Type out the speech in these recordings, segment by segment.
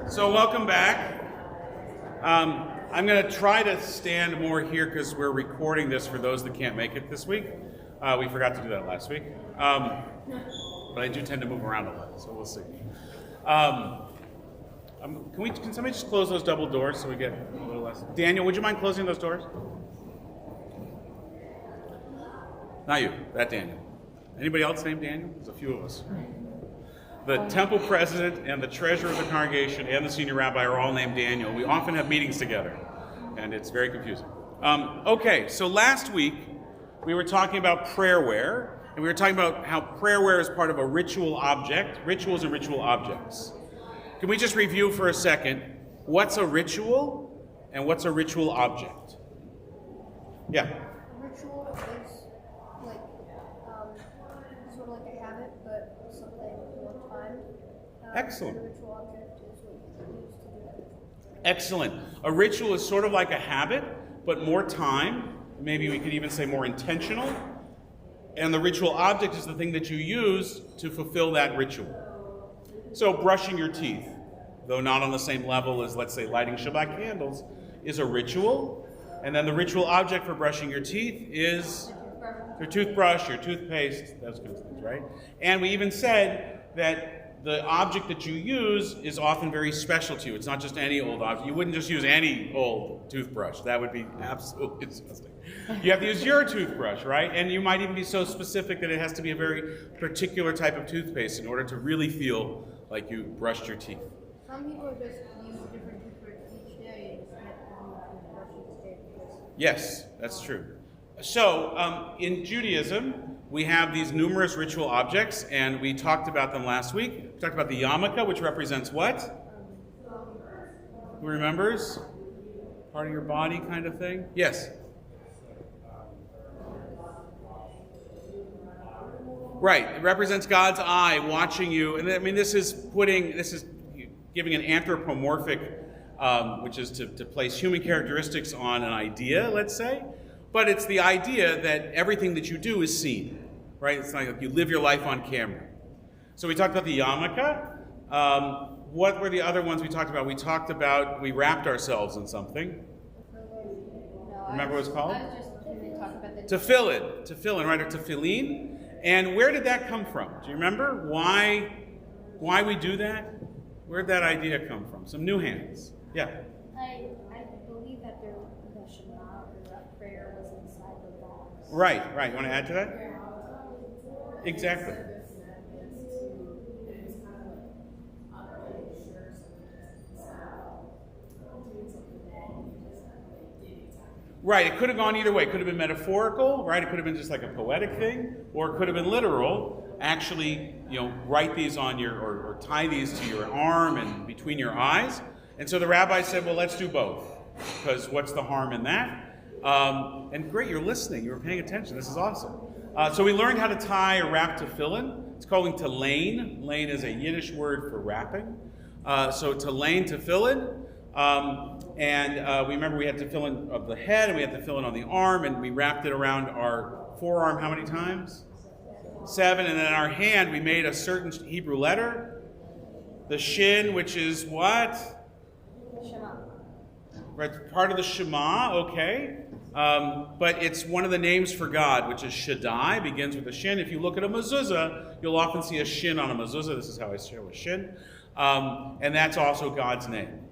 So welcome back. I'm going to try to stand more here because we're recording this for those that can't make it this week. We forgot to do that last week. But I do tend to move around a lot, so we'll see. Can somebody just close those double doors so we get a little less? Daniel, would you mind closing those doors? Not you, that Daniel. Anybody else named Daniel? There's a few of us. The temple president and the treasurer of the congregation and the senior rabbi are all named Daniel. We often have meetings together, and it's very confusing. Okay, so last week we were talking about prayerware, and we were talking about how prayerware is part of a ritual object, rituals and ritual objects. Can we just review for a second what's a ritual and what's a ritual object? Yeah. Ritual is like sort of like a habit, but something more time. Excellent. The ritual object is what you use to do that. Excellent. A ritual is sort of like a habit, but more time. Maybe we could even say more intentional. And the ritual object is the thing that you use to fulfill that ritual. So brushing your teeth, though not on the same level as, let's say, lighting Shabbat candles, is a ritual. And then the ritual object for brushing your teeth is your toothbrush, your toothpaste, those kinds of things, right? And we even said that the object that you use is often very special to you. It's not just any old object. You wouldn't just use any old toothbrush. That would be absolutely disgusting. You have to use your toothbrush, right? And you might even be so specific that it has to be a very particular type of toothpaste in order to really feel like you brushed your teeth. Some people just use a different toothbrush each day and just get one toothbrush each day. Yes, that's true. So, in Judaism, we have these numerous ritual objects, and we talked about them last week. We talked about the yarmulke, which represents what? Who remembers? Part of your body kind of thing? Yes? Right, it represents God's eye watching you, and I mean this is giving an anthropomorphic, which is to place human characteristics on an idea, let's say, but it's the idea that everything that you do is seen, right? It's not like you live your life on camera. So we talked about the yarmulke. What were the other ones we talked about? We wrapped ourselves in something. Remember what it's called? I was just talking about Tefillin, right? Or tefillin. And where did that come from? Do you remember why we do that? Where did that idea come from? Some new hands. Yeah. I believe that the Shema or that prayer was inside the box. Right. You want to add to that? Exactly. Right, it could have gone either way. It could have been metaphorical, right? It could have been just like a poetic thing, or it could have been literal. Actually, write these on or tie these to your arm and between your eyes. And so the rabbi said, well, let's do both, because what's the harm in that? And great, you're listening. You were paying attention. This is awesome. So we learned how to tie or wrap tefillin. It's called telain. Telain is a Yiddish word for wrapping. So telain, tefillin. And we remember we had tefillin of the head, and we had tefillin on the arm, and we wrapped it around our forearm how many times? 7. And then our hand, we made a certain Hebrew letter. The shin, which is what? Shema. Right, part of the Shema, okay. But it's one of the names for God, which is Shaddai, begins with a shin. If you look at a mezuzah, you'll often see a shin on a mezuzah. This is how I show a shin. And that's also God's name.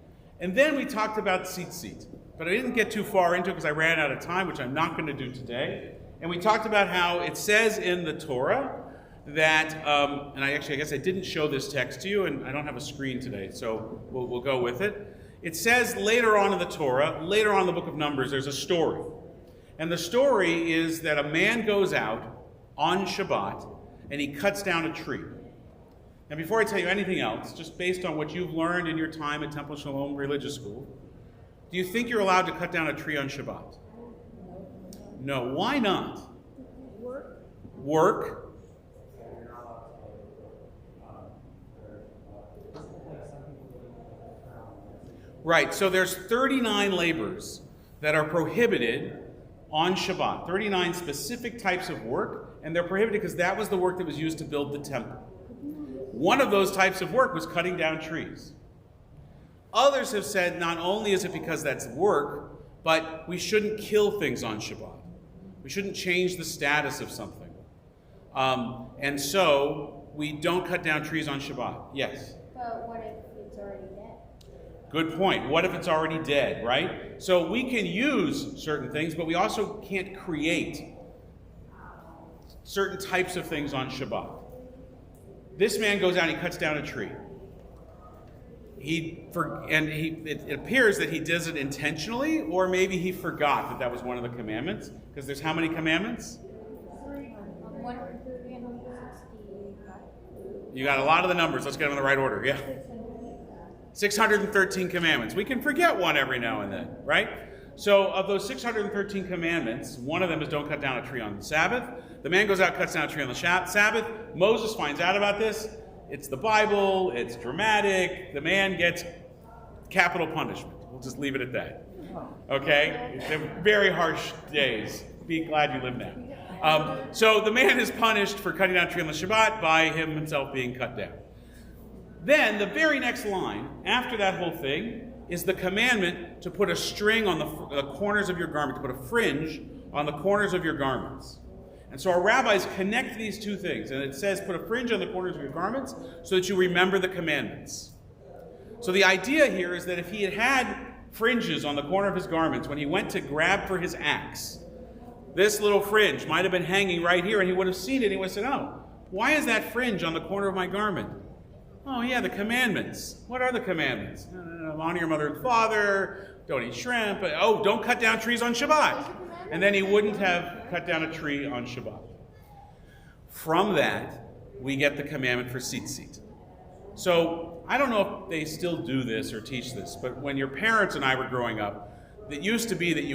And then we talked about tzitzit, but I didn't get too far into it because I ran out of time, which I'm not going to do today. And we talked about how it says in the Torah that, and I guess I didn't show this text to you, and I don't have a screen today, so we'll go with it. It says later on in the Torah, later on in the book of Numbers, there's a story. And the story is that a man goes out on Shabbat, and he cuts down a tree. And before I tell you anything else, just based on what you've learned in your time at Temple Shalom Religious School, do you think you're allowed to cut down a tree on Shabbat? No. Why not? Work? Right, so there's 39 labors that are prohibited on Shabbat. 39 specific types of work, and they're prohibited because that was the work that was used to build the temple. One of those types of work was cutting down trees. Others have said not only is it because that's work, but we shouldn't kill things on Shabbat. We shouldn't change the status of something. And so we don't cut down trees on Shabbat. Yes? But what if it's already dead? Good point. What if it's already dead, right? So we can use certain things, but we also can't create certain types of things on Shabbat. This man goes out and he cuts down a tree. It appears that he does it intentionally, or maybe he forgot that that was one of the commandments. Because there's how many commandments? 130 and 160. You got a lot of the numbers. Let's get them in the right order. Yeah. 613 commandments. We can forget one every now and then, right? So of those 613 commandments, one of them is don't cut down a tree on the Sabbath. The man goes out, cuts down a tree on the Sabbath. Moses finds out about this. It's the Bible. It's dramatic. The man gets capital punishment. We'll just leave it at that. Okay? They're very harsh days. Be glad you live now. So the man is punished for cutting down a tree on the Shabbat by himself being cut down. Then the very next line, after that whole thing, is the commandment to put a string on the corners of your garment, to put a fringe on the corners of your garments. And so our rabbis connect these two things. And it says, put a fringe on the corners of your garments so that you remember the commandments. So the idea here is that if he had had fringes on the corner of his garments when he went to grab for his axe, this little fringe might have been hanging right here, and he would have seen it, and he would have said, oh, why is that fringe on the corner of my garment? Oh, yeah, the commandments. What are the commandments? Honor your mother and father, don't eat shrimp, don't cut down trees on Shabbat. And then he wouldn't have cut down a tree on Shabbat. From that, we get the commandment for tzitzit. So, I don't know if they still do this or teach this, but when your parents and I were growing up, it used to be that I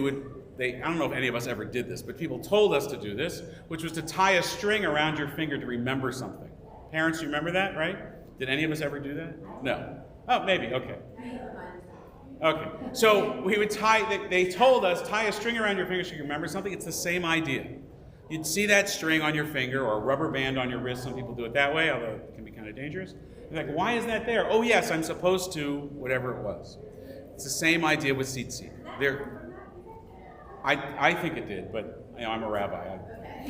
don't know if any of us ever did this, but people told us to do this, which was to tie a string around your finger to remember something. Parents, you remember that, right? Did any of us ever do that? No. Oh, maybe, okay. Okay, so we would they told us, tie a string around your finger so you remember something. It's the same idea. You'd see that string on your finger or a rubber band on your wrist. Some people do it that way, although it can be kind of dangerous. You're like, why is that there? Oh, yes, I'm supposed to, whatever it was. It's the same idea with tzitzit. I think it did, but I'm a rabbi. I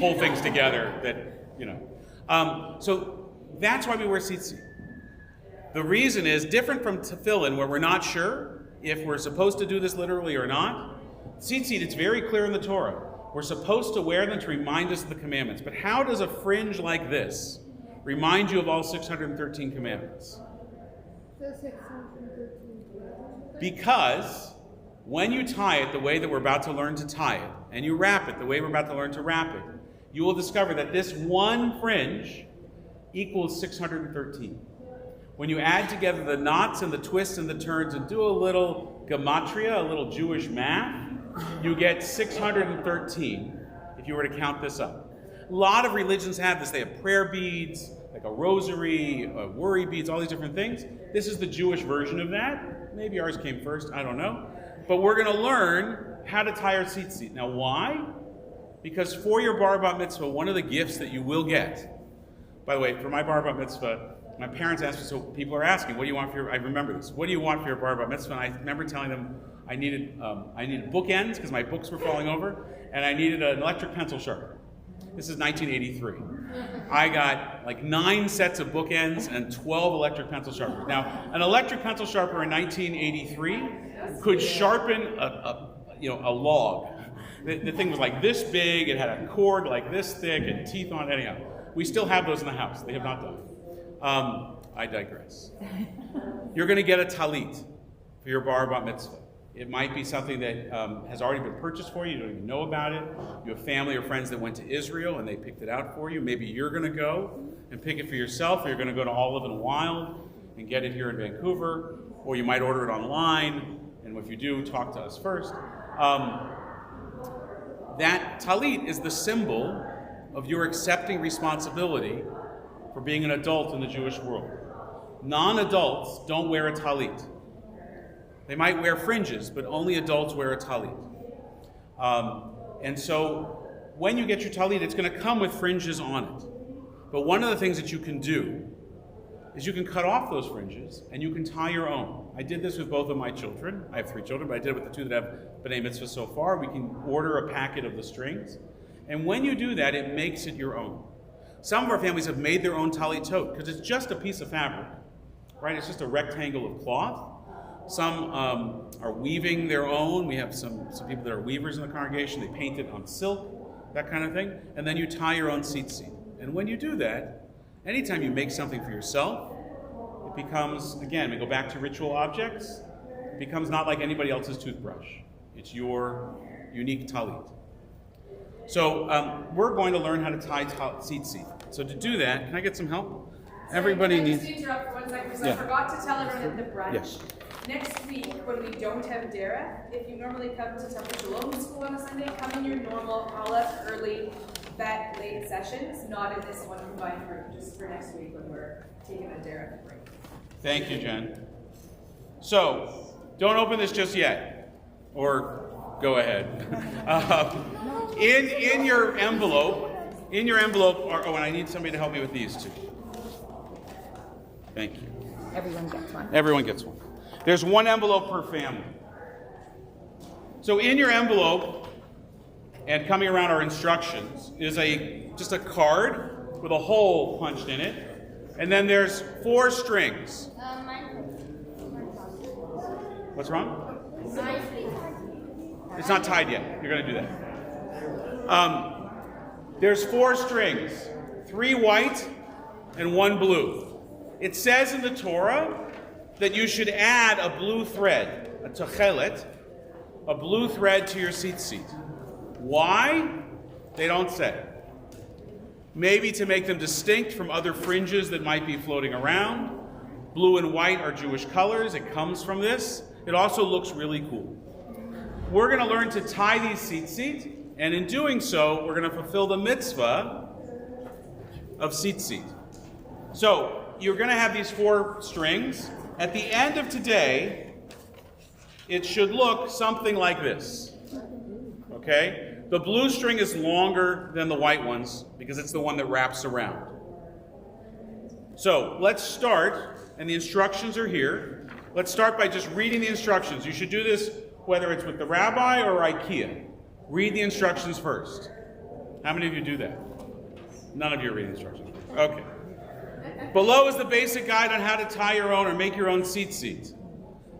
pull things together that, So that's why we wear tzitzit. The reason is different from tefillin, where we're not sure if we're supposed to do this literally or not. Tzitzit, it's very clear in the Torah. We're supposed to wear them to remind us of the commandments. But how does a fringe like this remind you of all 613 commandments? Because when you tie it the way that we're about to learn to tie it, and you wrap it the way we're about to learn to wrap it, you will discover that this one fringe equals 613. When you add together the knots and the twists and the turns and do a little gematria, a little Jewish math, you get 613 if you were to count this up. A lot of religions have this. They have prayer beads, like a rosary, worry beads, all these different things. This is the Jewish version of that. Maybe ours came first, I don't know. But we're going to learn how to tie our tzitzit. Now, why? Because for your bar bat mitzvah, one of the gifts that you will get, by the way, for my bar bat mitzvah, my parents asked me, so people are asking, what do you want for your, I remember this, what do you want for your bar bat mitzvah? And I remember telling them I needed bookends because my books were falling over, and I needed an electric pencil sharpener. This is 1983. I got like 9 sets of bookends and 12 electric pencil sharpeners. Now, an electric pencil sharpener in 1983 could sharpen a log. The thing was like this big, it had a cord like this thick and teeth on it. Anyhow, we still have those in the house. They have not died. I digress. You're going to get a talit for your bar bat mitzvah. It might be something that has already been purchased for you. You don't even know about it. You have family or friends that went to Israel and they picked it out for you. Maybe you're going to go and pick it for yourself, or you're going to go to Olive and Wild and get it here in Vancouver, or you might order it online. And if you do, talk to us first. That talit is the symbol of your accepting responsibility for being an adult in the Jewish world. Non-adults don't wear a talit. They might wear fringes, but only adults wear a talit. And so when you get your talit, it's going to come with fringes on it. But one of the things that you can do is you can cut off those fringes and you can tie your own. I did this with both of my children. I have 3 children, but I did it with the 2 that have B'nai Mitzvah so far. We can order a packet of the strings. And when you do that, it makes it your own. Some of our families have made their own talit tot because it's just a piece of fabric, right? It's just a rectangle of cloth. Some are weaving their own. We have some people that are weavers in the congregation. They paint it on silk, that kind of thing. And then you tie your own tzitzit. And when you do that, anytime you make something for yourself, it becomes, again, we go back to ritual objects, it becomes not like anybody else's toothbrush. It's your unique talit. So we're going to learn how to tie tzitzit. So to do that, can I get some help? Everybody needs... Can I just interrupt for 1 second? Because I forgot to tell everyone at the brunch. Yes. Next week, when we don't have Derech, if you normally come to Temple Shalom School on a Sunday, come in your normal Aleph early, vet late sessions, not in this one combined group, just for next week when we're taking a Derech break. Thank you, Jen. So, don't open this just yet, or go ahead. In your envelope, and I need somebody to help me with these 2. Thank you. Everyone gets one. Everyone gets one. There's 1 envelope per family. So in your envelope, and coming around our instructions, is just a card with a hole punched in it. And then there's 4 strings. What's wrong? It's not tied yet. You're going to do that. There's 4 strings, 3 white and 1 blue. It says in the Torah that you should add a blue thread, a tochelet, a blue thread to your tzitzit. Why? They don't say. Maybe to make them distinct from other fringes that might be floating around. Blue and white are Jewish colors. It comes from this. It also looks really cool. We're going to learn to tie these tzitzit, and in doing so, we're going to fulfill the mitzvah of tzitzit. So, you're going to have these 4 strings. At the end of today, it should look something like this. Okay? The blue string is longer than the white ones because it's the one that wraps around. So, let's start, and the instructions are here. Let's start by just reading the instructions. You should do this whether it's with the rabbi or IKEA. Read the instructions first. How many of you do that? None of you are reading instructions. Okay. Below is the basic guide on how to tie your own or make your own tzitzit.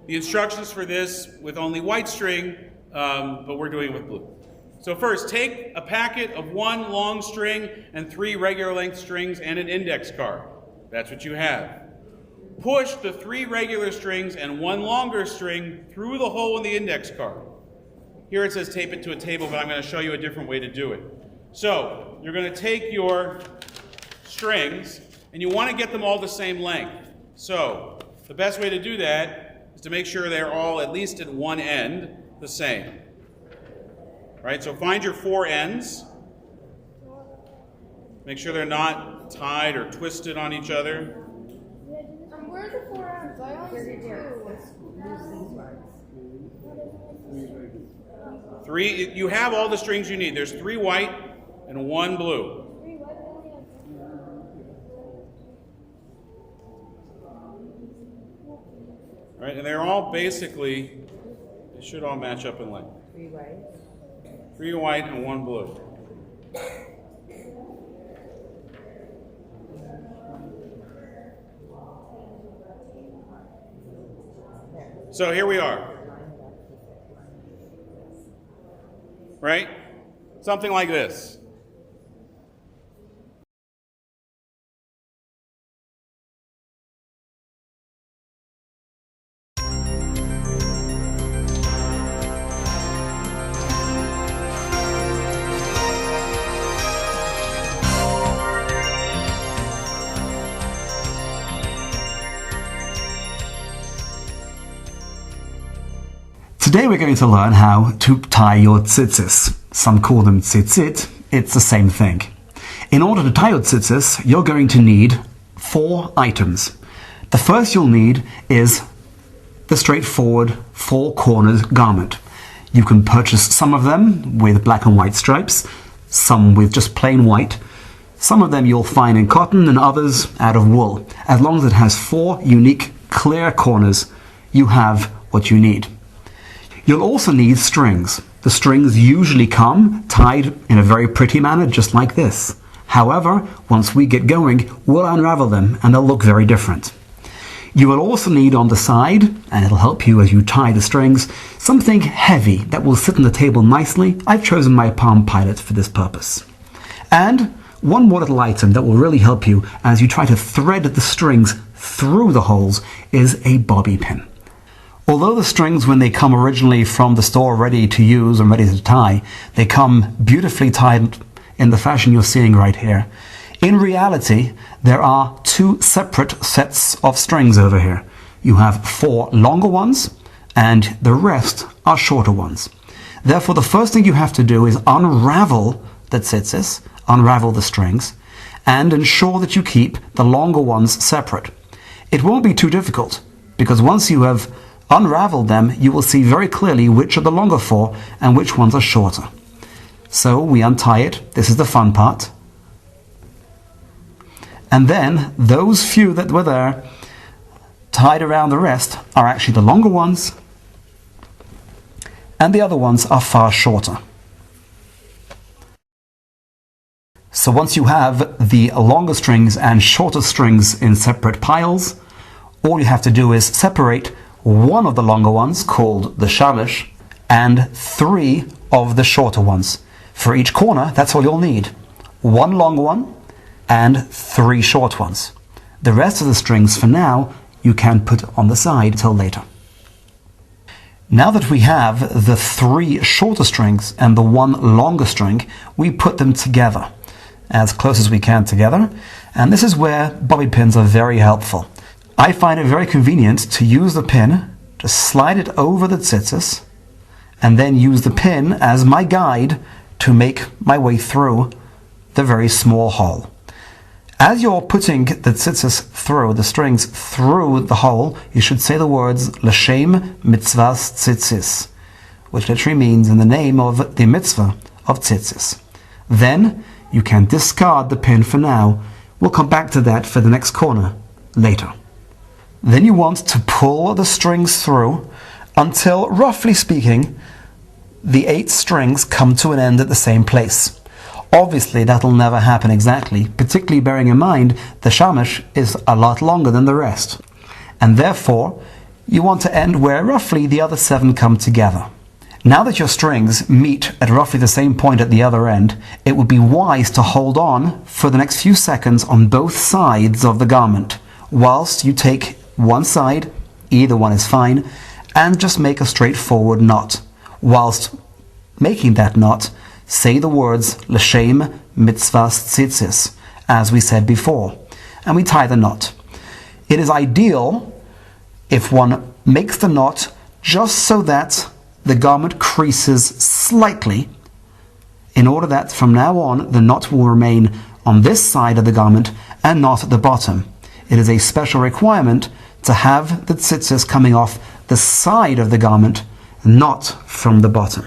The instructions for this with only white string, but we're doing it with blue. So first, take a packet of 1 long string and 3 regular length strings and an index card. That's what you have. Push the 3 regular strings and 1 longer string through the hole in the index card. Here it says tape it to a table, but I'm going to show you a different way to do it. So, you're going to take your strings, and you want to get them all the same length. So, the best way to do that is to make sure they're all, at least at one end, the same. Right? So find your 4 ends. Make sure they're not tied or twisted on each other. Where are the 4 ends? I only see 2. 3, you have all the strings you need. There's 3 white and 1 blue. Right, and they're all basically, they should all match up in length. 3 white. 3 white and 1 blue. So here we are. Right? Something like this. Today we're going to learn how to tie your tzitzis. Some call them tzitzit. It's the same thing. In order to tie your tzitzis, you're going to need 4 items. The first you'll need is the straightforward 4-cornered garment. You can purchase some of them with black and white stripes, some with just plain white, Some of them you'll find in cotton and others out of wool. As long as it has 4 unique, clear corners, you have what you need. You'll also need strings. The strings usually come tied in a very pretty manner, just like this. However, once we get going, we'll unravel them and they'll look very different. You will also need on the side, and it'll help you as you tie the strings, something heavy that will sit on the table nicely. I've chosen my Palm Pilot for this purpose. And one more little item that will really help you as you try to thread the strings through the holes is a bobby pin. Although the strings, when they come originally from the store ready to use and ready to tie, they come beautifully tied in the fashion you're seeing right here. In reality, there are 2 separate sets of strings over here. You have 4 longer ones and the rest are shorter ones. Therefore, the first thing you have to do is unravel the tzitzis, unravel the strings, and ensure that you keep the longer ones separate. It won't be too difficult, because once you have unraveled them, you will see very clearly which are the longer 4 and which ones are shorter. So we untie it. This is the fun part. And then those few that were there, tied around the wrist, are actually the longer ones, and the other ones are far shorter. So once you have the longer strings and shorter strings in separate piles, all you have to do is separate one of the longer ones, called the shamish, and 3 of the shorter ones. For each corner, that's all you'll need. 1 long one and 3 short ones. The rest of the strings, for now, you can put on the side till later. Now that we have the 3 shorter strings and the 1 longer string, we put them together, as close as we can together, and this is where bobby pins are very helpful. I find it very convenient to use the pin, to slide it over the tzitzis, and then use the pin as my guide to make my way through the very small hole. As you're putting the tzitzis through, the strings through the hole, you should say the words L'shem mitzvahs tzitzis, which literally means in the name of the mitzvah of tzitzis. Then you can discard the pin for now. We'll come back to that for the next corner later. Then you want to pull the strings through until, roughly speaking, the 8 strings come to an end at the same place. Obviously, that'll never happen exactly, particularly bearing in mind the shamish is a lot longer than the rest. And therefore, you want to end where roughly the other 7 come together. Now that your strings meet at roughly the same point at the other end, it would be wise to hold on for the next few seconds on both sides of the garment, whilst you take one side, either one is fine, and just make a straightforward knot. Whilst making that knot, say the words L'shem mitzvahs tzitzis, as we said before, and we tie the knot. It is ideal if one makes the knot just so that the garment creases slightly, in order that from now on the knot will remain on this side of the garment and not at the bottom. It is a special requirement to have the tzitzis coming off the side of the garment, not from the bottom.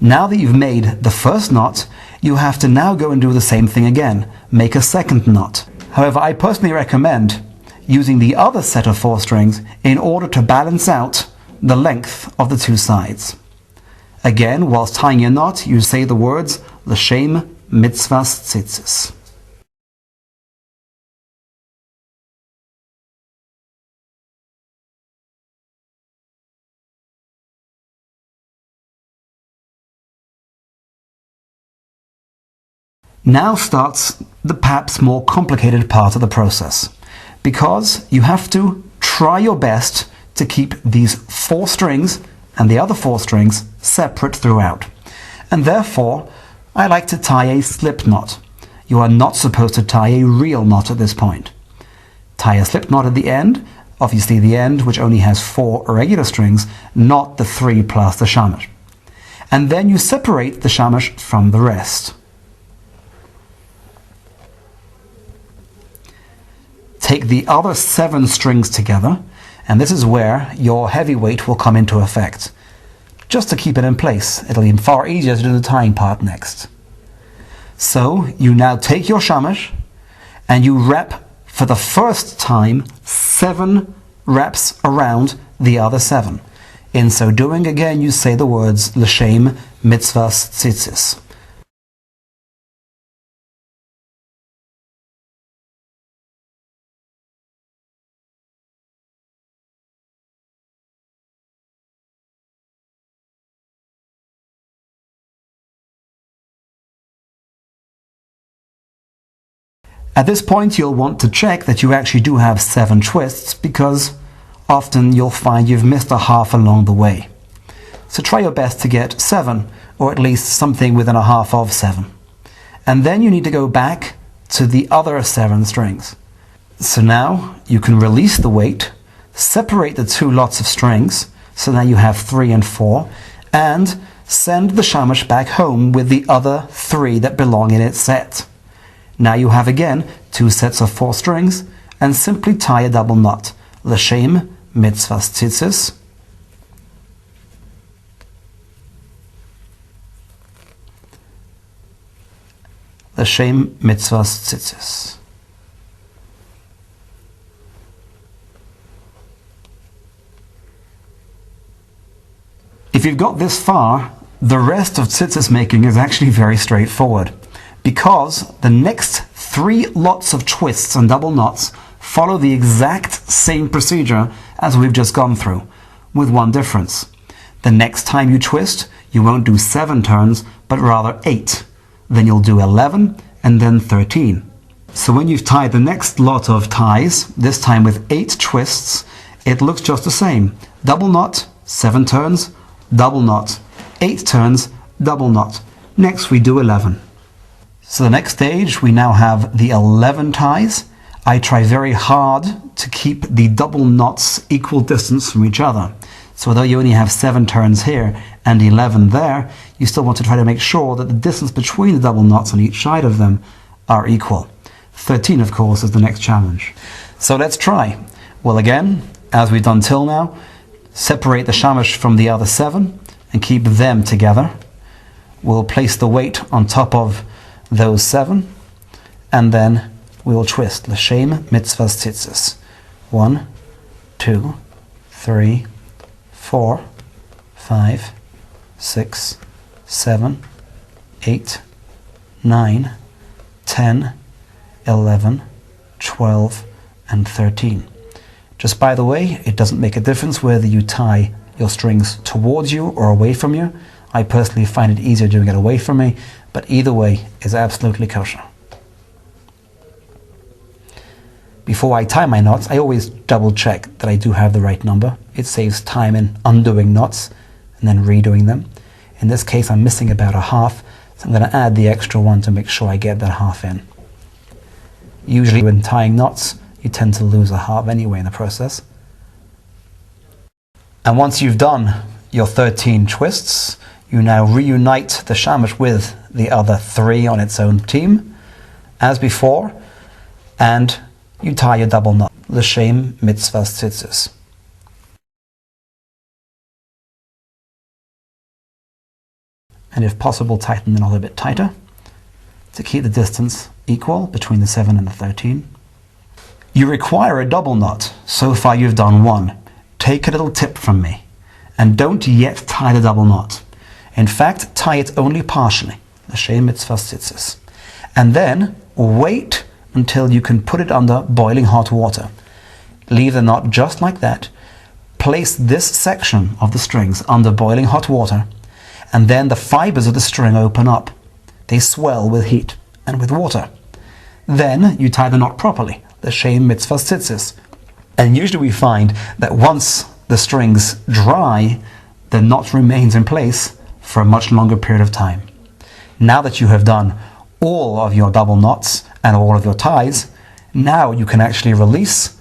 Now that you've made the first knot, you have to now go and do the same thing again. Make a second knot. However, I personally recommend using the other set of 4 strings in order to balance out the length of the 2 sides. Again, whilst tying your knot, you say the words L'shem mitzvahs tzitzis. Now starts the perhaps more complicated part of the process, because you have to try your best to keep these 4 strings and the other 4 strings separate throughout. And therefore, I like to tie a slip knot. You are not supposed to tie a real knot at this point. Tie a slip knot at the end, obviously the end which only has 4 regular strings, not the 3 plus the shamish. And then you separate the shamish from the rest. Take the other 7 strings together, and this is where your heavy weight will come into effect. Just to keep it in place, it'll be far easier to do the tying part next. So you now take your shamash and you rep for the first time 7 reps around the other 7. In so doing, again, you say the words L'Shem Mitzvahs Tzitzis. At this point, you'll want to check that you actually do have 7 twists, because often you'll find you've missed a half along the way. So try your best to get 7, or at least something within a half of 7. And then you need to go back to the other 7 strings. So now you can release the weight, separate the 2 lots of strings, so now you have 3 and 4, and send the shamash back home with the other 3 that belong in its set. Now you have again 2 sets of 4 strings, and simply tie a double knot. L'Shem Mitzvahs Tzitzis. L'Shem Mitzvahs Tzitzis. If you've got this far, the rest of tzitzis making is actually very straightforward, because the next 3 lots of twists and double knots follow the exact same procedure as we've just gone through, with one difference. The next time you twist, you won't do 7 turns, but rather 8. Then you'll do 11 and then 13. So when you've tied the next lot of ties, this time with 8 twists, it looks just the same. Double knot, 7 turns, double knot, 8 turns, double knot. Next we do 11. So the next stage, we now have the 11 ties. I try very hard to keep the double knots equal distance from each other. So although you only have 7 turns here and 11 there, you still want to try to make sure that the distance between the double knots on each side of them are equal. 13, of course, is the next challenge. So let's try. Well, again, as we've done till now, separate the shamash from the other 7 and keep them together. We'll place the weight on top of those 7, and then we will twist. L'Shem Mitzvahs Tzitzis. 1, 2, 3, 4, 5, 6, 7, 8, 9, 10, 11, 12, and 13. Just by the way, it doesn't make a difference whether you tie your strings towards you or away from you. I personally find it easier doing it away from me, but either way is absolutely kosher. Before I tie my knots, I always double check that I do have the right number. It saves time in undoing knots and then redoing them. In this case, I'm missing about a half, so I'm going to add the extra one to make sure I get that half in. Usually when tying knots, you tend to lose a half anyway in the process. And once you've done your 13 twists, you now reunite the shamash with the other 3 on its own team, as before, and you tie your double knot. L'Shem Mitzvahs Tzitzis. And if possible, tighten the knot a bit tighter to keep the distance equal between the 7 and the 13. You require a double knot. So far you've done 1. Take a little tip from me, and don't yet tie the double knot. In fact, tie it only partially. L'Shem Mitzvahs Tzitzis. And then wait until you can put it under boiling hot water. Leave the knot just like that. Place this section of the strings under boiling hot water, and then the fibers of the string open up. They swell with heat and with water. Then you tie the knot properly. L'Shem Mitzvahs Tzitzis. And usually we find that once the strings dry, the knot remains in place for a much longer period of time. Now that you have done all of your double knots and all of your ties, now you can actually release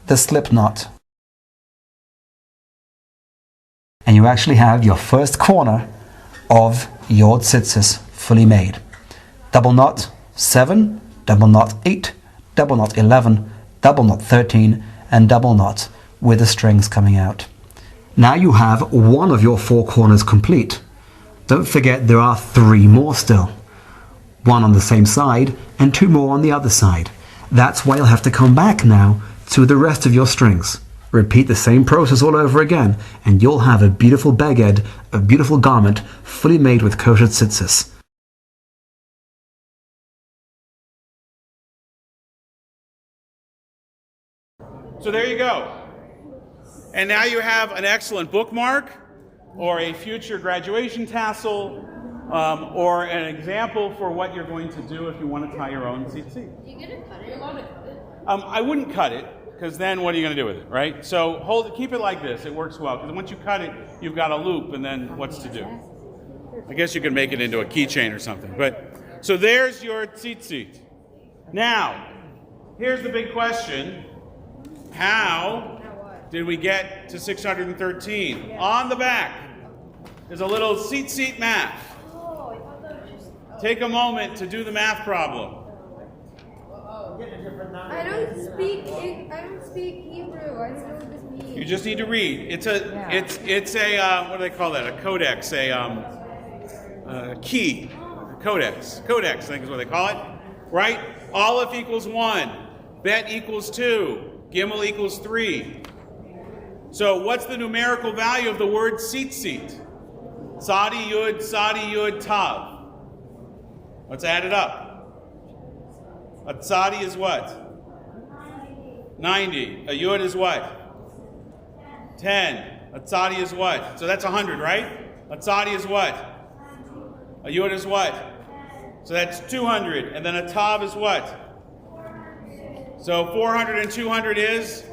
the slip knot. And you actually have your first corner of your tzitzis fully made. Double knot 7, double knot 8, double knot 11, double knot 13, and double knot with the strings coming out. Now you have one of your 4 corners complete. Don't forget there are 3 more still. one on the same side and 2 more on the other side. That's why you'll have to come back now to the rest of your strings. Repeat the same process all over again, and you'll have a beautiful beged, a beautiful garment, fully made with kosher tzitzis. So there you go. And now you have an excellent bookmark, or a future graduation tassel, or an example for what you're going to do if you want to tie your own tzitzit. You gonna cut it? You're allowed to cut it. I wouldn't cut it, because then what are you going to do with it, right? So keep it like this. It works well, because once you cut it, you've got a loop, and then what's to do? I guess you can make it into a keychain or something. So there's your tzitzit. Now, here's the big question. How did we get to 613? On the back is a little tzitzit math. Oh, I thought that was just. Take a moment to do the math problem. I don't speak Hebrew. I don't know what this means. You just need to read. It's a what do they call that? A codex, a key, a codex. Codex, I think is what they call it, right? Aleph equals 1, Bet equals 2, Gimel equals 3. So what's the numerical value of the word tzitzit? Tzadi Yud Tav. Let's add it up. A tzadi is what? 90. A yud is what? 10. A tzadi is what? So that's 100, right? A tzadi is what? A yud is what? So that's 200. And then a tav is what? So 400 and 200 is?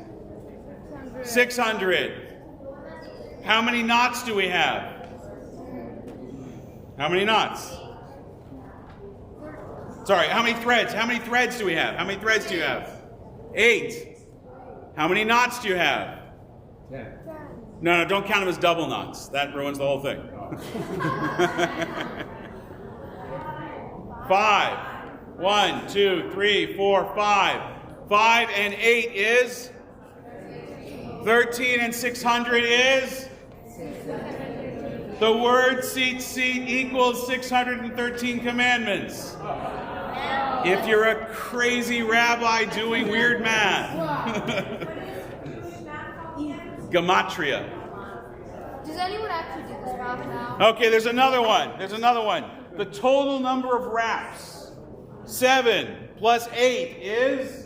600. How many knots do we have? How many knots? Sorry, how many threads? How many threads do we have? How many threads do you have? 8. How many knots do you have? 10. No, don't count them as double knots. That ruins the whole thing. 5. 1, 2, 3, 4, 5. 5 and 8 is? 13 and 600 is? The word tzitzit equals 613 commandments. If you're a crazy rabbi doing weird math. Gematria. Does anyone actually do this math now? Okay, there's another one. The total number of wraps. 7 plus 8 is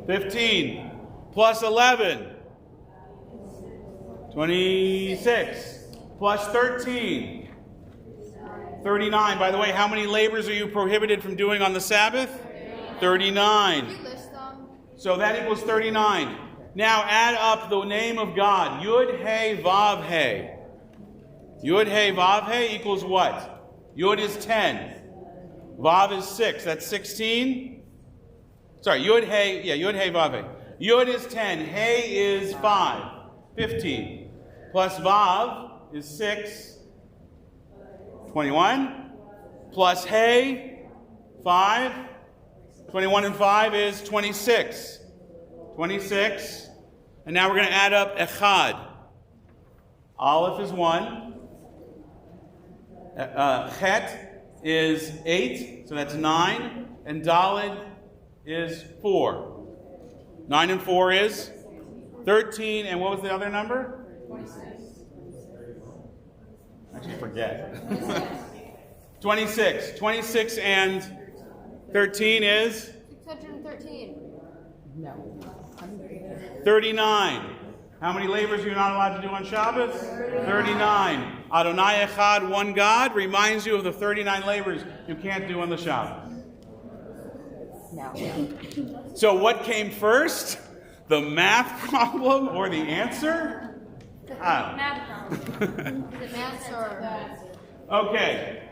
15. Plus 11. 26. Plus 13. 39. By the way, how many labors are you prohibited from doing on the Sabbath? 39. Can you list them? So that equals 39. Now add up the name of God. Yud, He, Vav, He. Yud, He, Vav, He equals what? Yud is 10. Vav is 6. That's 16. Sorry, Yud, He, Vav, He. Yud is 10. He is 5. 15. Plus Vav is 6. 21. Plus He, 5. 21 and 5 is 26. 26. And now we're going to add up Echad. Aleph is 1. Chet is 8. So that's 9. And Daled is 4. 9 and 4 is 13. And what was the other number? 26. I just forget. 26. 26 and 13 is? 613. 39. How many labors are you not allowed to do on Shabbos? 39. Adonai Echad, one God, reminds you of the 39 labors you can't do on the Shabbos. So what came first? The math problem or the answer? Math problem. Is it math or? Okay.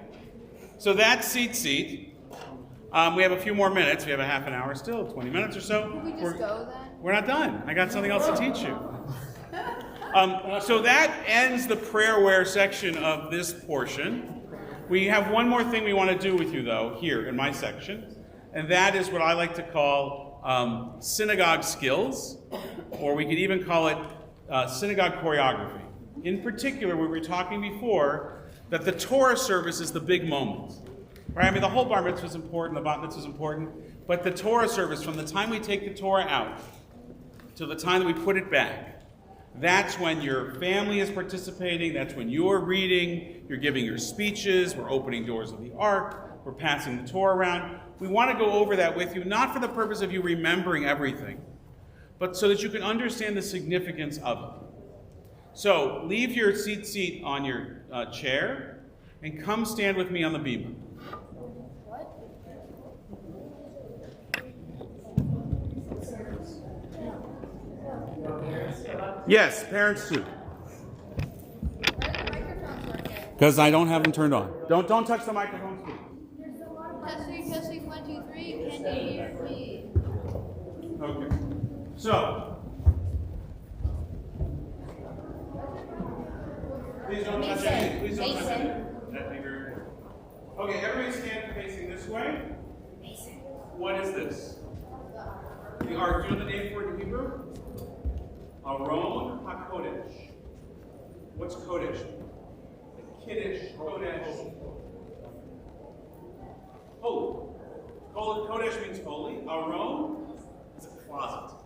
So that's tzitzit. We have a few more minutes. We have a half an hour still, 20 minutes or so. Can we just go then? We're not done. I got something else to teach you. So that ends the prayerware section of this portion. We have one more thing we want to do with you, though, here in my section, and that is what I like to call synagogue skills, or we could even call it synagogue choreography. In particular, we were talking before that the Torah service is the big moment. Right? I mean, the whole bar mitzvah is important, the bat mitzvah is important, but the Torah service, from the time we take the Torah out to the time that we put it back, that's when your family is participating, that's when you're reading, you're giving your speeches, we're opening doors of the ark, we're passing the Torah around. We want to go over that with you, not for the purpose of you remembering everything, but so that you can understand the significance of it. So, leave your seat on your chair, and come stand with me on the bima. Yes, parents too. Because I don't have them turned on. Don't touch the microphones, please. Testing, 1, 2, 3. Can you hear me? Okay. So, please don't touch anything. Please don't touch anything. That'd be very important. Okay, everybody stand facing this way. What is this? The ark. Do you know the name for it in Hebrew? Aron HaKodesh. What's Kodesh? Kiddush, Kodesh. Holy. Kodesh means holy. Aron is a closet.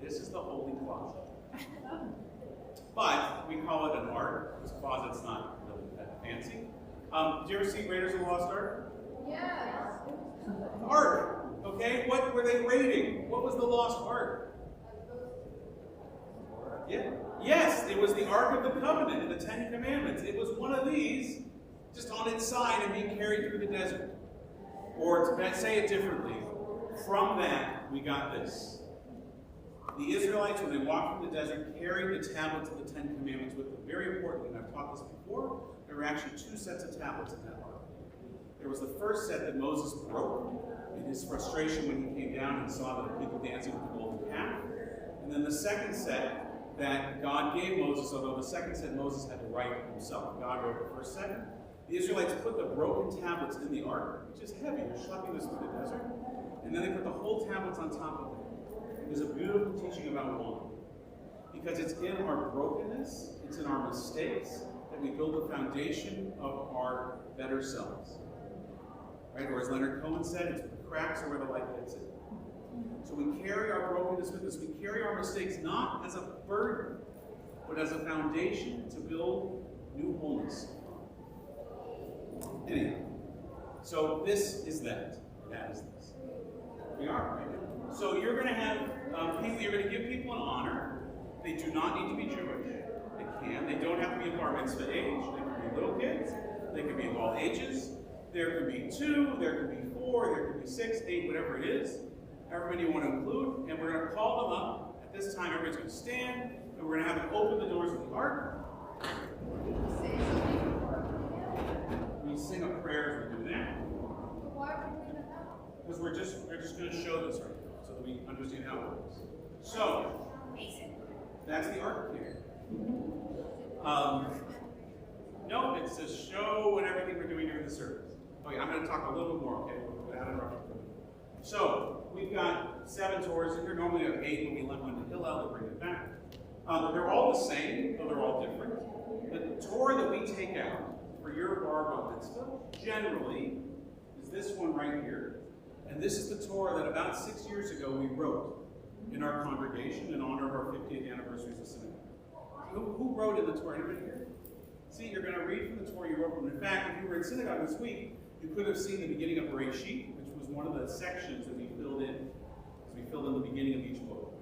This is the holy closet. But we call it an ark, because closet's not really that fancy. Do you ever see Raiders of the Lost Ark? Yeah. Ark. Okay, what were they raiding? What was the lost ark? Yeah. Yes, it was the Ark of the Covenant in the Ten Commandments. It was one of these, just on its side and being carried through the desert. Or to say it differently, from that we got this. The Israelites, when they walked through the desert, carried the tablets of the Ten Commandments with them. Very importantly, and I've taught this before, there were actually 2 sets of tablets in that ark. There was the first set that Moses broke in his frustration when he came down and saw the people dancing with the golden calf. And then the second set that God gave Moses, although the second set Moses had to write himself. God wrote the first set. The Israelites put the broken tablets in the ark, which is heavy. You're schlepping this through the desert. And then they put the whole tablets on top of it. There's a beautiful teaching about wine. Because it's in our brokenness, it's in our mistakes, that we build the foundation of our better selves. Right? Or as Leonard Cohen said, it's the cracks are where the light gets in. So we carry our brokenness with us. We carry our mistakes not as a burden, but as a foundation to build new wholeness. Anyhow, so this is that. That is this. We are, right? So you're going to have people, you're going to give people an honor. They do not need to be Jewish. They can. They don't have to be of bar mitzvah age. They can be little kids. They can be of all ages. There could be 2, there could be 4, there could be 6, 8, whatever it is. However many you want to include. And we're going to call them up. At this time, everybody's going to stand. And we're going to have them open the doors of the ark. We sing a prayer as we do that. Because we're just going to show this right now, so that we understand how it works. So, that's the ark here. No, it's to show what everything we're doing during the service. Okay, I'm going to talk a little bit more, okay? Without interrupting. So, we've got 7 Torahs in here. Normally we have 8, but we left one to Hillel to bring it back. They're all the same, though they're all different. The Torah that we take out for your bar mitzvah, generally, is this one right here. And this is the Torah that about 6 years ago we wrote in our congregation in honor of our 50th anniversary as a synagogue. Who wrote in the Torah? Anybody here? See, you're going to read from the Torah you wrote from. In fact, if you were in synagogue this week, you could have seen the beginning of Bereshit, which was one of the sections that we filled in, as we filled in the beginning of each book.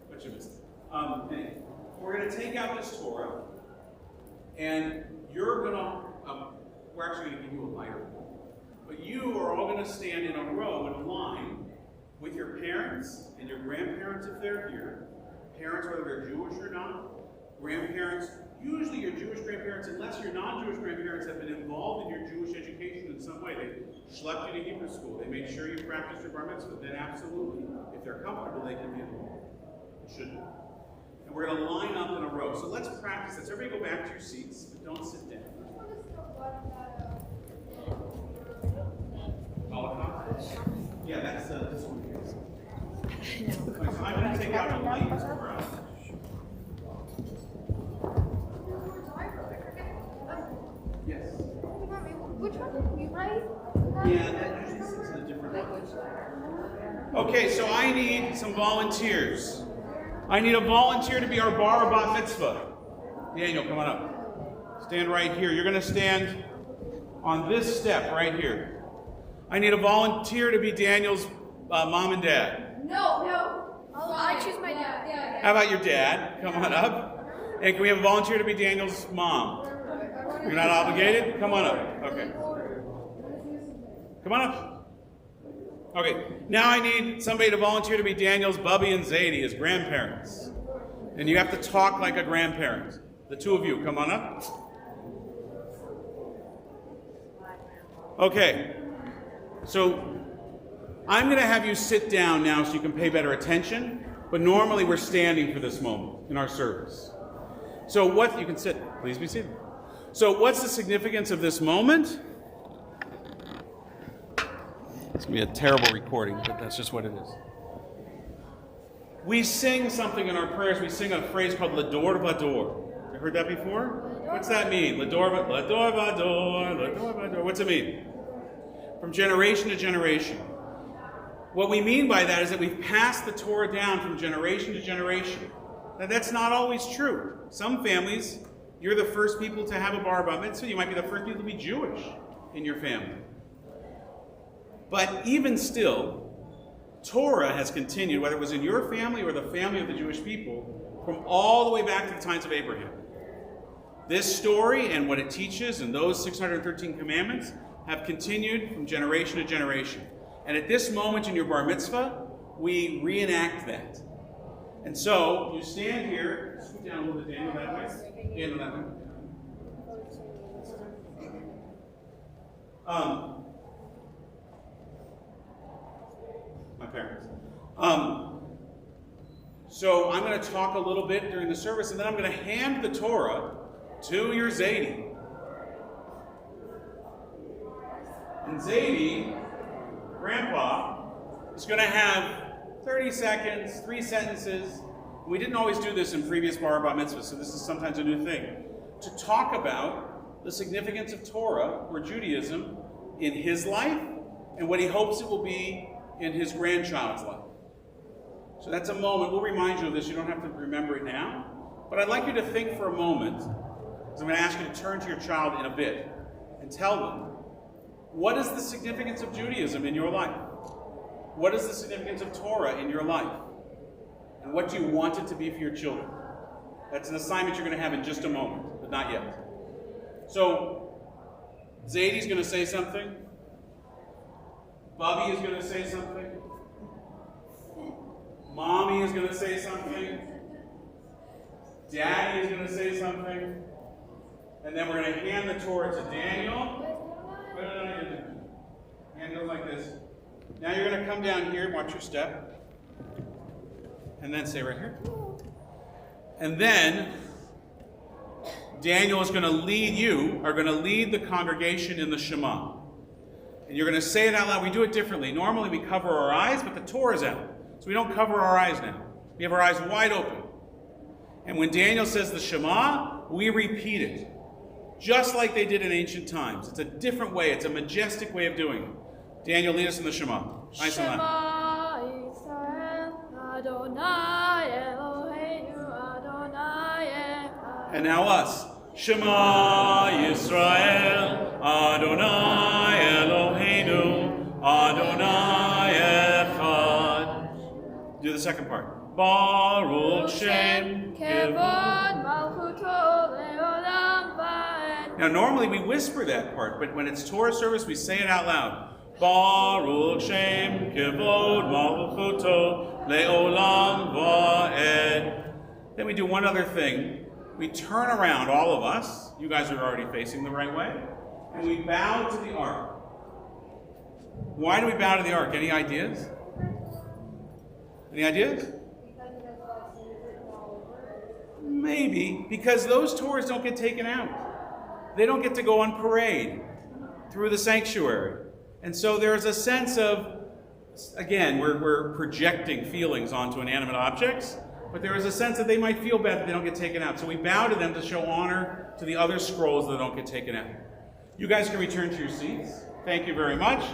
But you missed it. Anyway, we're going to take out this Torah, and you're going to, we're actually going to give you a lighter one. But you are all going to stand in a row, in a line, with your parents and your grandparents if they're here. Parents, whether they're Jewish or not. Grandparents, usually your Jewish grandparents, unless your non-Jewish grandparents have been involved in your Jewish education in some way. They schlepped you to Hebrew school. They made sure you practiced your bar mitzvah. Then absolutely, if they're comfortable, they can be involved. Shouldn't. And we're going to line up in a row. So let's practice this. Everybody go back to your seats, but don't sit down. Yeah, that's this one here. Okay, so I'm going to take out the light Torah. Yes. Which one did we write? Yeah, that usually sits in a different language. Okay, so I need some volunteers. I need a volunteer to be our bar or bat mitzvah. Daniel, come on up. Stand right here. You're going to stand on this step right here. I need a volunteer to be Daniel's mom and dad. No. I choose my dad. Yeah. How about your dad? Come on up. And can we have a volunteer to be Daniel's mom? You're not obligated? Come on up. Okay. Come on up. Okay. Now I need somebody to volunteer to be Daniel's Bubby and Zadie, his grandparents. And you have to talk like a grandparent. The two of you, come on up. Okay. So I'm going to have you sit down now so you can pay better attention. But normally we're standing for this moment in our service. So what, you can sit, please be seated. So what's the significance of this moment? It's going to be a terrible recording, but that's just what it is. We sing something in our prayers. We sing a phrase called LTorah vador. You heard that before? What's that mean? LTorah vador. What's it mean? From generation to generation. What we mean by that is that we've passed the Torah down from generation to generation. Now that's not always true. Some families, you're the first people to have a bar bat mitzvah. You might be the first people to be Jewish in your family. But even still, Torah has continued, whether it was in your family or the family of the Jewish people, from all the way back to the times of Abraham. This story and what it teaches and those 613 commandments have continued from generation to generation. And at this moment in your bar mitzvah, we reenact that. And so, you stand here, scoot down a little bit, Daniel, that way. Daniel, that way. My parents. So I'm going to talk a little bit during the service, and then I'm going to hand the Torah to your Zadie. And Zadie, Grandpa, is going to have 30 seconds, 3 sentences. We didn't always do this in previous bar bat mitzvahs, so this is sometimes a new thing. To talk about the significance of Torah or Judaism in his life and what he hopes it will be in his grandchild's life. So that's a moment. We'll remind you of this. You don't have to remember it now. But I'd like you to think for a moment, because I'm going to ask you to turn to your child in a bit and tell them, what is the significance of Judaism in your life? What is the significance of Torah in your life? And what do you want it to be for your children? That's an assignment you're going to have in just a moment, but not yet. So, Zadie's going to say something. Bubby is going to say something. Mommy is going to say something. Daddy is going to say something. And then we're going to hand the Torah to Daniel. Hand it like this. Now you're going to come down here, watch your step. And then say right here. And then Daniel is going to lead the congregation in the Shema. And you're going to say it out loud. We do it differently. Normally we cover our eyes, but the Torah is out. So we don't cover our eyes now. We have our eyes wide open. And when Daniel says the Shema, we repeat it. Just like they did in ancient times. It's a different way. It's a majestic way of doing it. Daniel, lead us in the Shema. Nice and loud. And now us. Shema Yisrael, Adonai Eloheinu, Adonai Echad. Do the second part. Baruch Shem Kivod Malchuto Leolam Vaed. Now normally we whisper that part, but when it's Torah service, we say it out loud. Baruch Shem Kivod Malchuto Leolam Vaed. Then we do one other thing. We turn around, all of us, you guys are already facing the right way, and we bow to the ark. Why do we bow to the ark? Any ideas? Any ideas? Maybe, because those Torahs don't get taken out. They don't get to go on parade through the sanctuary. And so there's a sense of, again, we're projecting feelings onto inanimate objects, but there is a sense that they might feel bad that they don't get taken out. So we bow to them to show honor to the other scrolls that don't get taken out. You guys can return to your seats. Thank you very much.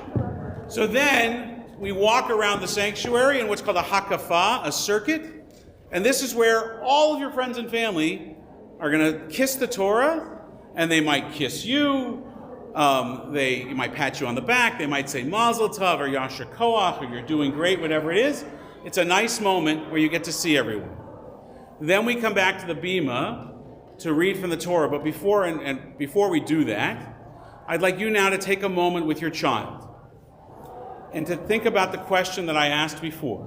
So then we walk around the sanctuary in what's called a hakafah, a circuit. And this is where all of your friends and family are going to kiss the Torah, and they might kiss you. They might pat you on the back. They might say Mazel Tov or Yasher Koach or you're doing great, whatever it is. It's a nice moment where you get to see everyone. Then we come back to the Bima to read from the Torah. But before we do that, I'd like you now to take a moment with your child and to think about the question that I asked before.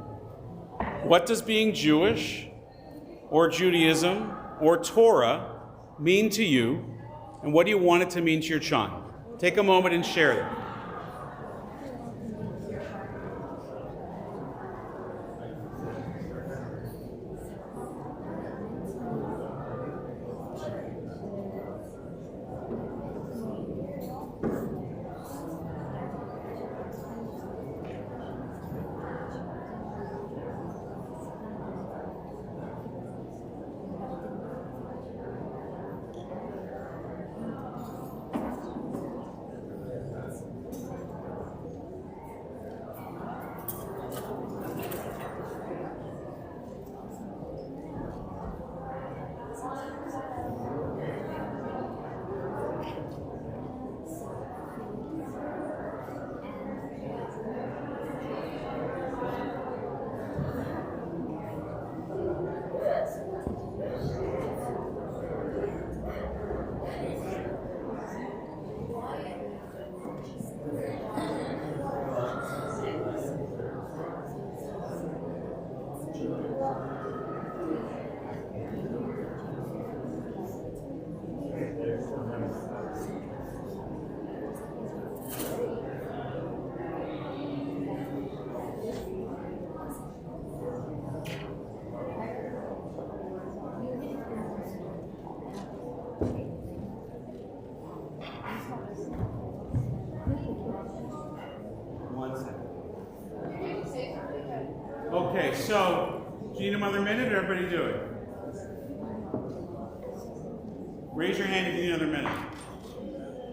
What does being Jewish or Judaism or Torah mean to you, and what do you want it to mean to your child? Take a moment and share that. Okay, so do you need another minute or everybody do it? Raise your hand if you need another minute.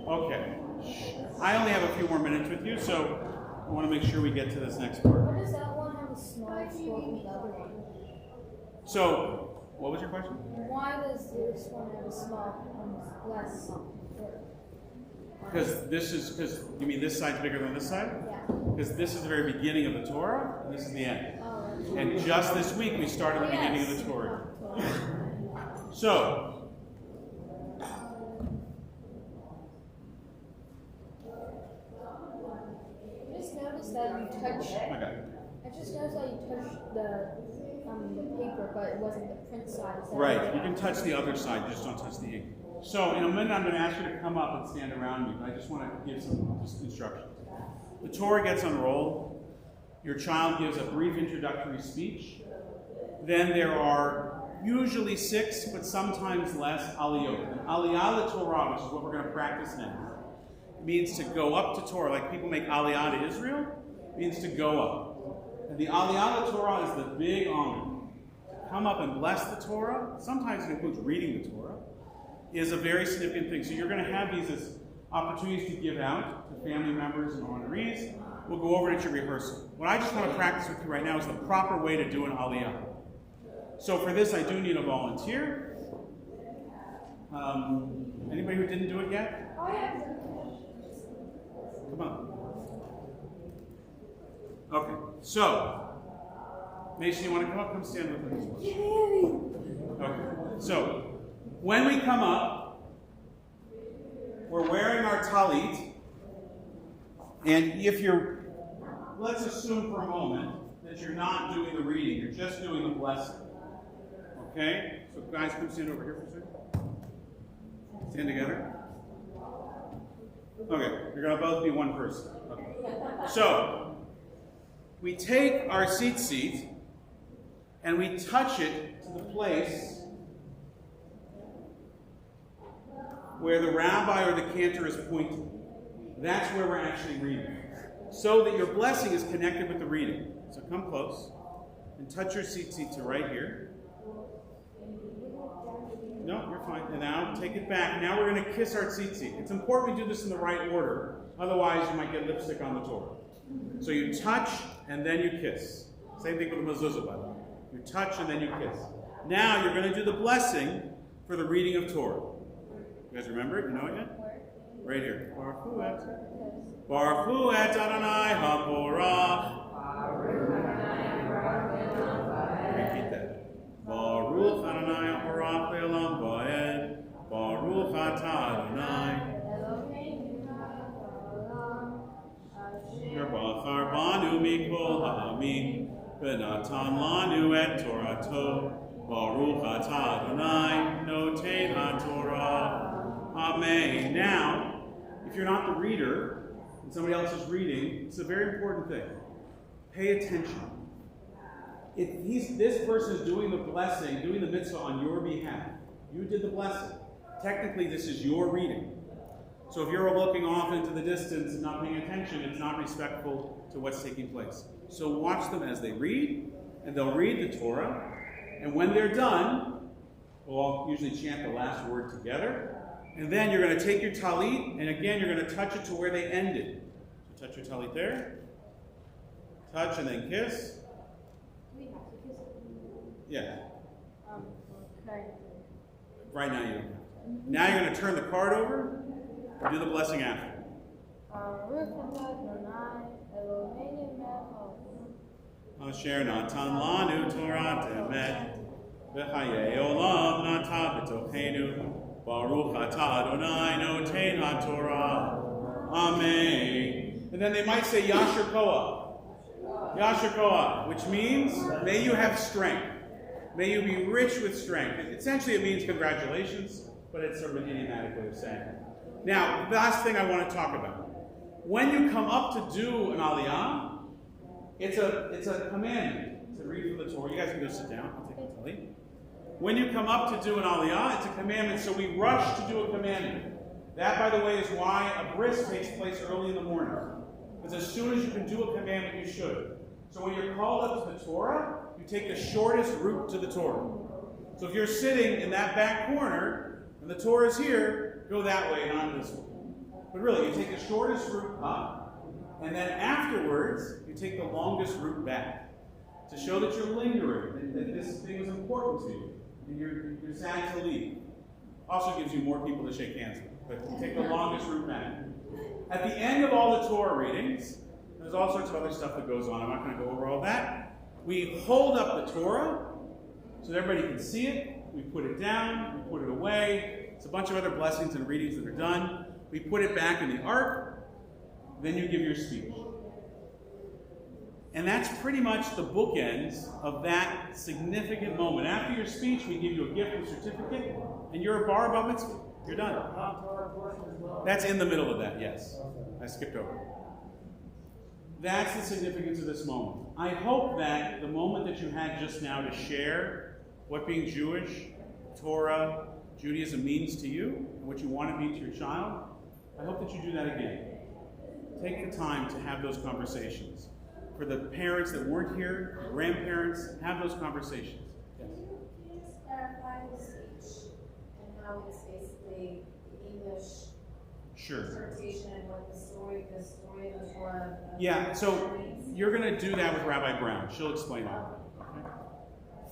Okay. I only have a few more minutes with you, so I want to make sure we get to this next part. Why does that one have a small stroke and the other one? So, what was your question? Why does this one have a small, less? Because you mean this side's bigger than this side? Yeah. Because this is the very beginning of the Torah, and this is the end. Oh, And just this week we started the beginning of the Torah. So, I just noticed that you touched. okay. I just noticed that you touched the paper, but it wasn't the print side. Is that Right, you can touch the other side, you just don't touch the ink. So in a minute I'm going to ask you to come up and stand around me, but I just want to give some instructions. The Torah gets unrolled, your child gives a brief introductory speech, then there are usually 6, but sometimes less aliyot. And aliyah LTorah, which is what we're going to practice now, means to go up to Torah, like people make aliyah to Israel, means to go up. And the aliyah LTorah is the big honor. Come up and bless the Torah, sometimes it includes reading the Torah, is a very significant thing. So you're going to have these as opportunities to give out to family members and honorees. We'll go over it at your rehearsal. What I just want to practice with you right now is the proper way to do an aliyah. So for this, I do need a volunteer. Anybody who didn't do it yet? Come on. Okay, so, Mason, you want to come up? Come stand with me. Okay, so, when we come up, we're wearing our talit, and if you're, let's assume for a moment that you're not doing the reading, you're just doing the blessing. Okay? So guys, come stand over here for a second. Stand together. Okay, you're going to both be one person. Okay. So, we take our seat, and we touch it to the place where the rabbi or the cantor is pointing. That's where we're actually reading. So that your blessing is connected with the reading. So come close and touch your seat to right here. No, you're fine. And now take it back. Now we're going to kiss our tzitzit. It's important we do this in the right order. Otherwise, you might get lipstick on the Torah. So you touch and then you kiss. Same thing with the mezuzah, by the way. You touch and then you kiss. Now you're going to do the blessing for the reading of Torah. You guys remember it? You know it yet? Right here. Baruch hu et Adonai HaBorach. Repeat that. Baruch Adonai HaBorach le'olam va'ed. Baruch atah Adonai. Bachar banu mikol ha'amim. V'natan lanu et Torato. Baruch atah Adonai noten HaTorah. Amen. Now, if you're not the reader and somebody else is reading, it's a very important thing. Pay attention. If this person is doing the blessing, doing the mitzvah on your behalf, you did the blessing. Technically, this is your reading. So if you're looking off into the distance and not paying attention, it's not respectful to what's taking place. So watch them as they read, and they'll read the Torah, and when they're done, we'll all usually chant the last word together, and then you're going to take your talit, and again, you're going to touch it to where they ended. So touch your talit there, touch and then kiss. Do we have to kiss it? Yeah. Okay. Right now you don't have to. Now you're going to turn the card over and do the blessing after. Asher natan lanu Torah emet v'chayei olam nata b'tochenu Baruch atah Adonai noten HaTorah. Amen. And then they might say Yasher Koach. Yasher Koach, which means may you have strength. May you be rich with strength. Essentially it means congratulations, but it's sort of an idiomatic way of saying it. Now, the last thing I want to talk about. When you come up to do an aliyah, it's a commandment to read from the Torah. You guys can go sit down. I'll take the telly. When you come up to do an aliyah, it's a commandment, so we rush to do a commandment. That, by the way, is why a bris takes place early in the morning. Because as soon as you can do a commandment, you should. So when you're called up to the Torah, you take the shortest route to the Torah. So if you're sitting in that back corner, and the Torah is here, go that way, not this way. But really, you take the shortest route up, and then afterwards, you take the longest route back to show that you're lingering, that this thing is important to you, and you're sad to leave. Also gives you more people to shake hands with, but you take the longest route back. At the end of all the Torah readings, there's all sorts of other stuff that goes on. I'm not going to go over all that. We hold up the Torah so that everybody can see it. We put it down, we put it away. It's a bunch of other blessings and readings that are done. We put it back in the ark, then you give your speech. And that's pretty much the bookends of that significant moment. After your speech, we give you a gift and certificate, and you're a bar bat mitzvah. You're done. That's in the middle of that, yes. I skipped over. That's the significance of this moment. I hope that the moment that you had just now to share what being Jewish, Torah, Judaism means to you, and what you want to be to your child, I hope that you do that again. Take the time to have those conversations. For the parents that weren't here, the grandparents, have those conversations. Yes? Can you just clarify the speech and how it's basically English interpretation and what the story of the Torah? Yeah, so you're going to do that with Rabbi Brown. She'll explain all that. Okay?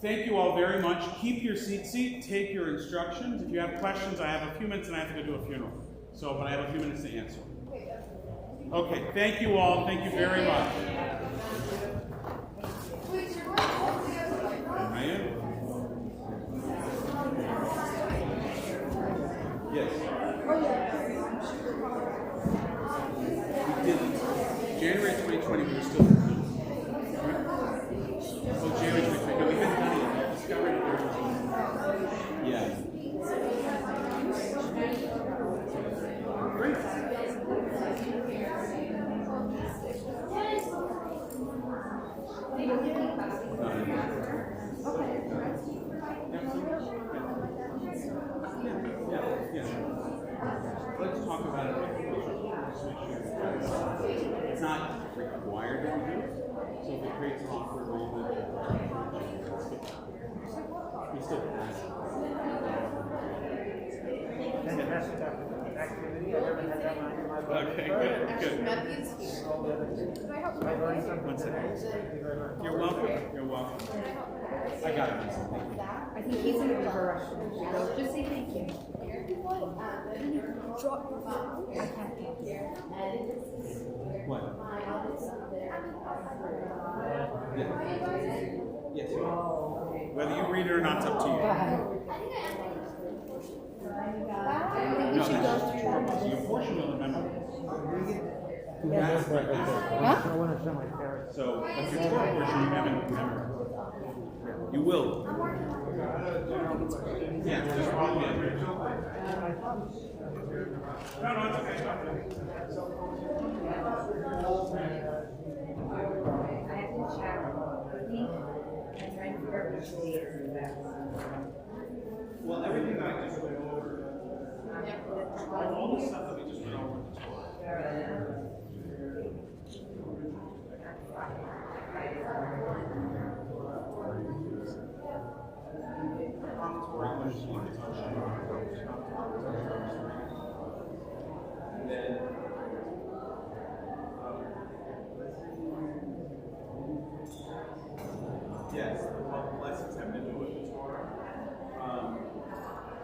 Thank you all very much. Keep your seat. Take your instructions. If you have questions, I have a few minutes and I have to go do a funeral. So, but I have a few minutes to answer. Okay, thank you all. Thank you very much. I am. Yes. We didn't. January 2020, we were still in the Oh, January 2020. No, we hadn't done it yet. We just got ready to do it. Yeah. Great. Let's talk about it. It's not required that we do it, so if it creates an awkward moment, we still pass it. Okay, good, good. Matthew's here. Can I help you? One second. You're welcome. You're welcome. I got it. I think he's in a rush. Just say thank you. Drop your phone. I can't. What? Yes. Whether you read it or not, it's up to you. We should go through So your portion of the memo. So that's your Torah portion you haven't memorized. You will. Yeah, just follow it. No, it's okay. I have to check. I think I'm trying to figure out which day is the best. Well, everything that I just went over, all the stuff that we just went over with the Torah. And then, yes, the 12 blessings have to do with the Torah.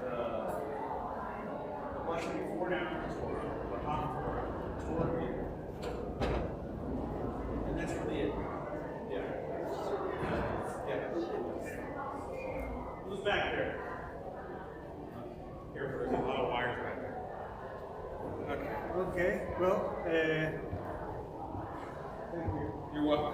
The blessing before and after the Torah, the hot Torah people. And that's really it. Yeah. Yeah. Who's back there? Here, there's a lot of wires back there. Okay. Okay, well, thank you. You're welcome.